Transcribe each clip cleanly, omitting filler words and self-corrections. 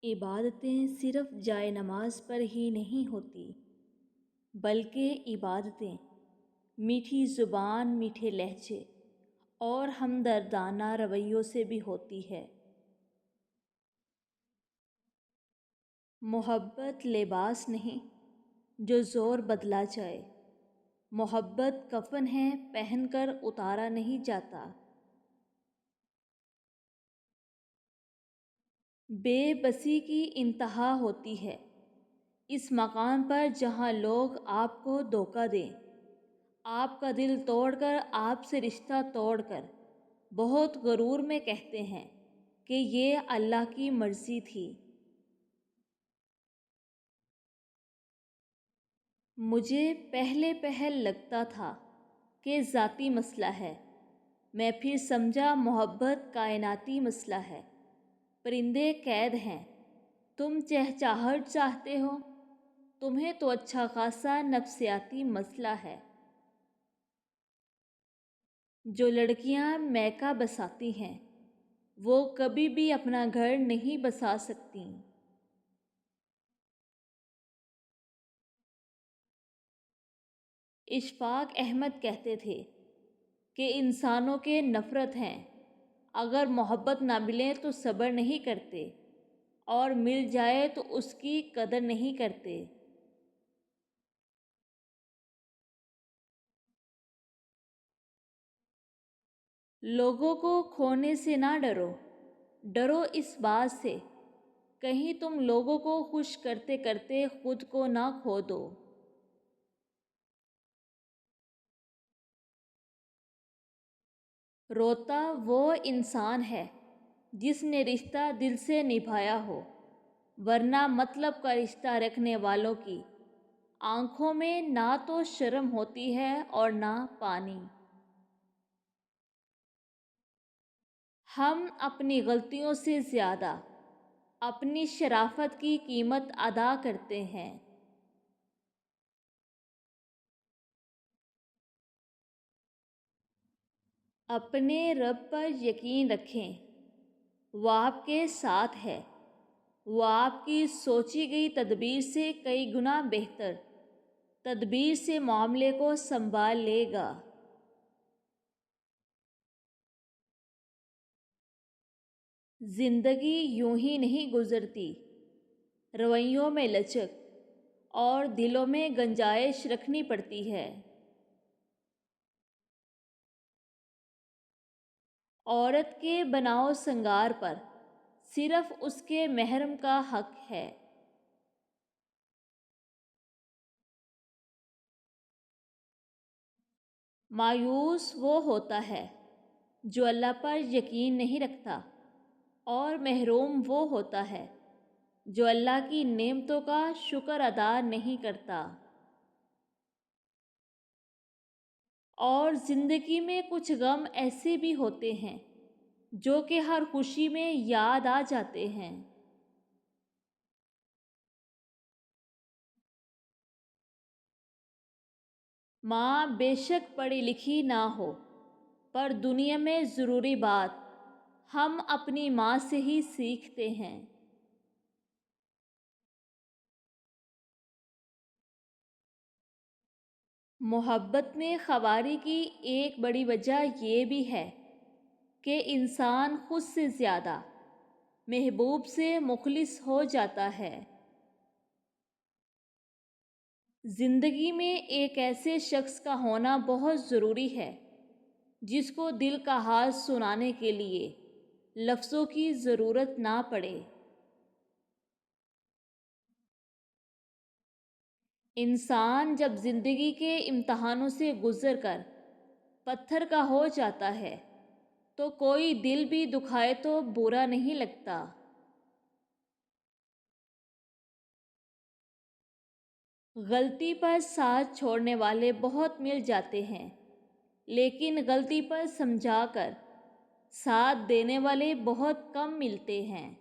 عبادتیں صرف جائے نماز پر ہی نہیں ہوتی، بلکہ عبادتیں میٹھی زبان، میٹھے لہجے اور ہمدردانہ رویوں سے بھی ہوتی ہے۔ محبت لباس نہیں جو زور بدلا جائے، محبت کفن ہے پہن کر اتارا نہیں جاتا۔ بے بسی کی انتہا ہوتی ہے اس مقام پر جہاں لوگ آپ کو دھوکہ دیں، آپ کا دل توڑ کر، آپ سے رشتہ توڑ کر بہت غرور میں کہتے ہیں کہ یہ اللہ کی مرضی تھی۔ مجھے پہلے پہل لگتا تھا کہ ذاتی مسئلہ ہے، میں پھر سمجھا محبت کائناتی مسئلہ ہے۔ پرندے قید ہیں، تم چہچہاہٹ چاہتے ہو، تمہیں تو اچھا خاصا نفسیاتی مسئلہ ہے۔ جو لڑکیاں میکہ بساتی ہیں وہ کبھی بھی اپنا گھر نہیں بسا سکتیں۔ اشفاق احمد کہتے تھے کہ انسانوں کے نفرت ہیں، اگر محبت نہ ملے تو صبر نہیں کرتے، اور مل جائے تو اس کی قدر نہیں کرتے۔ لوگوں کو کھونے سے نہ ڈرو، ڈرو اس بات سے کہیں تم لوگوں کو خوش کرتے کرتے خود کو نہ کھو دو۔ روتا وہ انسان ہے جس نے رشتہ دل سے نبھایا ہو، ورنہ مطلب کا رشتہ رکھنے والوں کی آنکھوں میں نہ تو شرم ہوتی ہے اور نہ پانی۔ ہم اپنی غلطیوں سے زیادہ اپنی شرافت کی قیمت ادا کرتے ہیں۔ اپنے رب پر یقین رکھیں، وہ آپ کے ساتھ ہے، وہ آپ کی سوچی گئی تدبیر سے کئی گنا بہتر تدبیر سے معاملے کو سنبھال لے گا۔ زندگی یوں ہی نہیں گزرتی، رویوں میں لچک اور دلوں میں گنجائش رکھنی پڑتی ہے۔ عورت کے بناؤ سنگار پر صرف اس کے محرم کا حق ہے۔ مایوس وہ ہوتا ہے جو اللہ پر یقین نہیں رکھتا، اور محروم وہ ہوتا ہے جو اللہ کی نعمتوں کا شکر ادا نہیں کرتا۔ اور زندگی میں کچھ غم ایسے بھی ہوتے ہیں جو کہ ہر خوشی میں یاد آ جاتے ہیں۔ ماں بے شک پڑھی لکھی نہ ہو، پر دنیا میں ضروری بات ہم اپنی ماں سے ہی سیکھتے ہیں۔ محبت میں خواری کی ایک بڑی وجہ یہ بھی ہے کہ انسان خود سے زیادہ محبوب سے مخلص ہو جاتا ہے۔ زندگی میں ایک ایسے شخص کا ہونا بہت ضروری ہے جس کو دل کا حال سنانے کے لیے لفظوں کی ضرورت نہ پڑے۔ انسان جب زندگی کے امتحانوں سے گزر کر پتھر کا ہو جاتا ہے تو کوئی دل بھی دکھائے تو برا نہیں لگتا۔ غلطی پر ساتھ چھوڑنے والے بہت مل جاتے ہیں، لیکن غلطی پر سمجھا کر ساتھ دینے والے بہت کم ملتے ہیں۔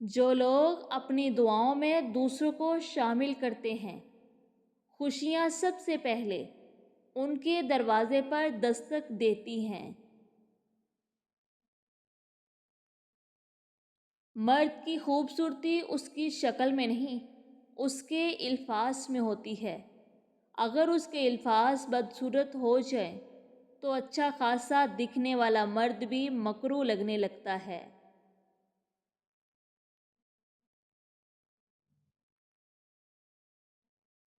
جو لوگ اپنی دعاؤں میں دوسروں کو شامل کرتے ہیں، خوشیاں سب سے پہلے ان کے دروازے پر دستک دیتی ہیں۔ مرد کی خوبصورتی اس کی شکل میں نہیں، اس کے الفاظ میں ہوتی ہے۔ اگر اس کے الفاظ بدصورت ہو جائیں تو اچھا خاصا دکھنے والا مرد بھی مکروہ لگنے لگتا ہے۔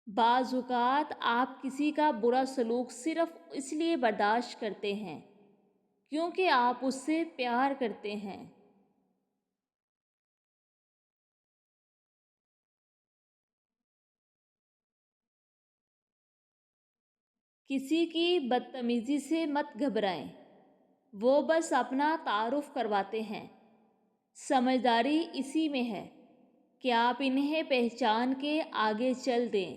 بعض اوقات آپ کسی کا برا سلوک صرف اس لیے برداشت کرتے ہیں کیونکہ آپ اس سے پیار کرتے ہیں۔ کسی کی بدتمیزی سے مت گھبرائیں، وہ بس اپنا تعارف کرواتے ہیں۔ سمجھداری اسی میں ہے کہ آپ انہیں پہچان کے آگے چل دیں۔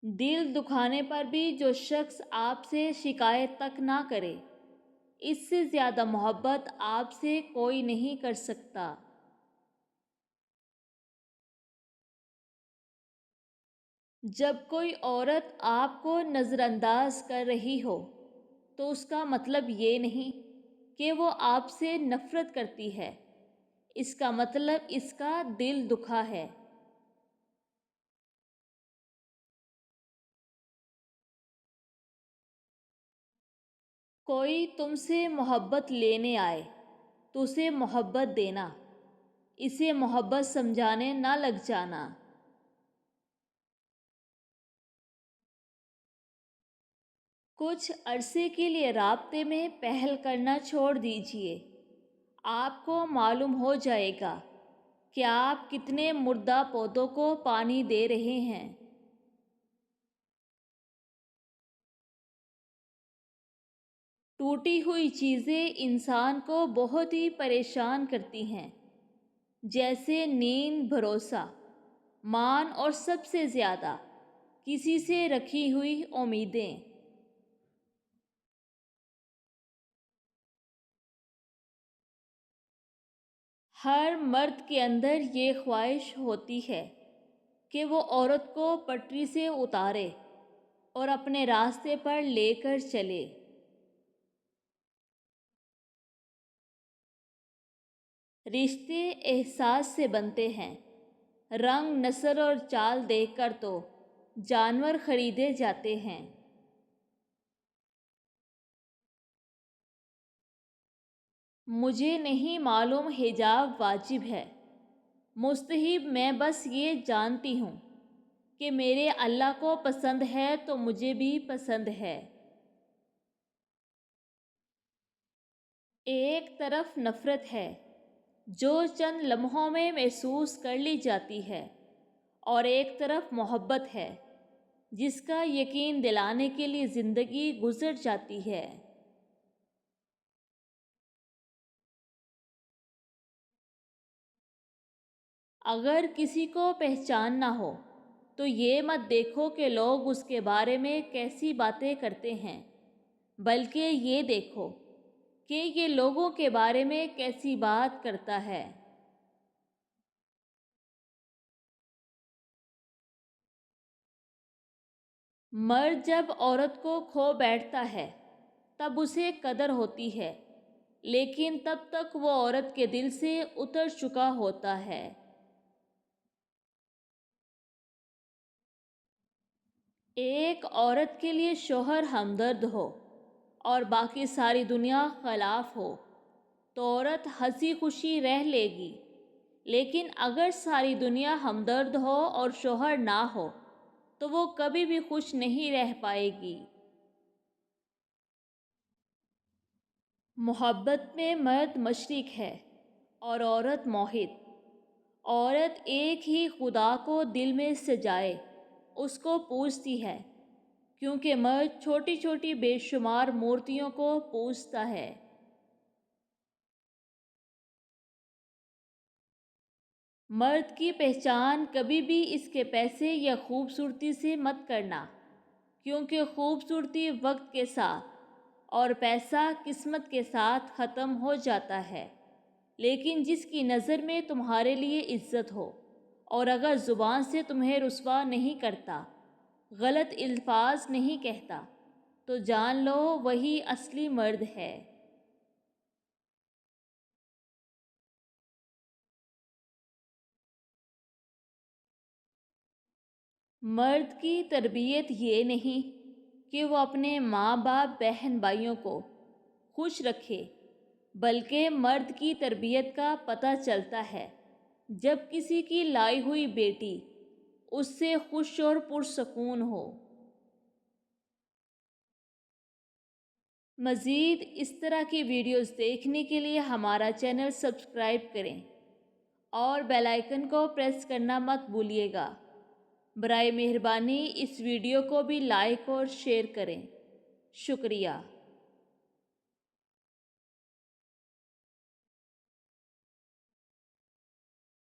دل دکھانے پر بھی جو شخص آپ سے شکایت تک نہ کرے، اس سے زیادہ محبت آپ سے کوئی نہیں کر سکتا۔ جب کوئی عورت آپ کو نظر انداز کر رہی ہو تو اس کا مطلب یہ نہیں کہ وہ آپ سے نفرت کرتی ہے، اس کا مطلب اس کا دل دکھا ہے۔ کوئی تم سے محبت لینے آئے تو اسے محبت دینا، اسے محبت سمجھانے نہ لگ جانا۔ کچھ عرصے کے لیے رابطے میں پہل کرنا چھوڑ دیجیے، آپ کو معلوم ہو جائے گا کہ آپ کتنے مردہ پودوں کو پانی دے رہے ہیں۔ ٹوٹی ہوئی چیزیں انسان کو بہت ہی پریشان کرتی ہیں، جیسے نیند، بھروسہ، مان اور سب سے زیادہ کسی سے رکھی ہوئی امیدیں۔ ہر مرد کے اندر یہ خواہش ہوتی ہے کہ وہ عورت کو پٹری سے اتارے اور اپنے راستے پر لے کر چلے۔ رشتے احساس سے بنتے ہیں، رنگ، نسل اور چال دیکھ کر تو جانور خریدے جاتے ہیں۔ مجھے نہیں معلوم حجاب واجب ہے، مستحب، میں بس یہ جانتی ہوں کہ میرے اللہ کو پسند ہے تو مجھے بھی پسند ہے۔ ایک طرف نفرت ہے جو چند لمحوں میں محسوس کر لی جاتی ہے، اور ایک طرف محبت ہے جس کا یقین دلانے کے لیے زندگی گزر جاتی ہے۔ اگر کسی کو پہچاننا ہو تو یہ مت دیکھو کہ لوگ اس کے بارے میں کیسی باتیں کرتے ہیں، بلکہ یہ دیکھو کہ یہ لوگوں کے بارے میں کیسی بات کرتا ہے۔ مرد جب عورت کو کھو بیٹھتا ہے تب اسے قدر ہوتی ہے، لیکن تب تک وہ عورت کے دل سے اتر چکا ہوتا ہے۔ ایک عورت کے لیے شوہر ہمدرد ہو اور باقی ساری دنیا خلاف ہو تو عورت ہنسی خوشی رہ لے گی، لیکن اگر ساری دنیا ہمدرد ہو اور شوہر نہ ہو تو وہ کبھی بھی خوش نہیں رہ پائے گی۔ محبت میں مرد مشرق ہے اور عورت موحد۔ عورت ایک ہی خدا کو دل میں سجائے اس کو پوجتی ہے، کیونکہ مرد چھوٹی چھوٹی بے شمار مورتیوں کو پوجتا ہے۔ مرد کی پہچان کبھی بھی اس کے پیسے یا خوبصورتی سے مت کرنا، کیونکہ خوبصورتی وقت کے ساتھ اور پیسہ قسمت کے ساتھ ختم ہو جاتا ہے، لیکن جس کی نظر میں تمہارے لیے عزت ہو اور اگر زبان سے تمہیں رسوا نہیں کرتا، غلط الفاظ نہیں کہتا، تو جان لو وہی اصلی مرد ہے۔ مرد کی تربیت یہ نہیں کہ وہ اپنے ماں باپ بہن بھائیوں کو خوش رکھے، بلکہ مرد کی تربیت کا پتہ چلتا ہے جب کسی کی لائی ہوئی بیٹی اس سے خوش اور پرسکون ہو۔ مزید اس طرح کی ویڈیوز دیکھنے کے لیے ہمارا چینل سبسکرائب کریں اور بیل آئیکن کو پریس کرنا مت بھولیے گا۔ برائے مہربانی اس ویڈیو کو بھی لائک اور شیئر کریں۔ شکریہ۔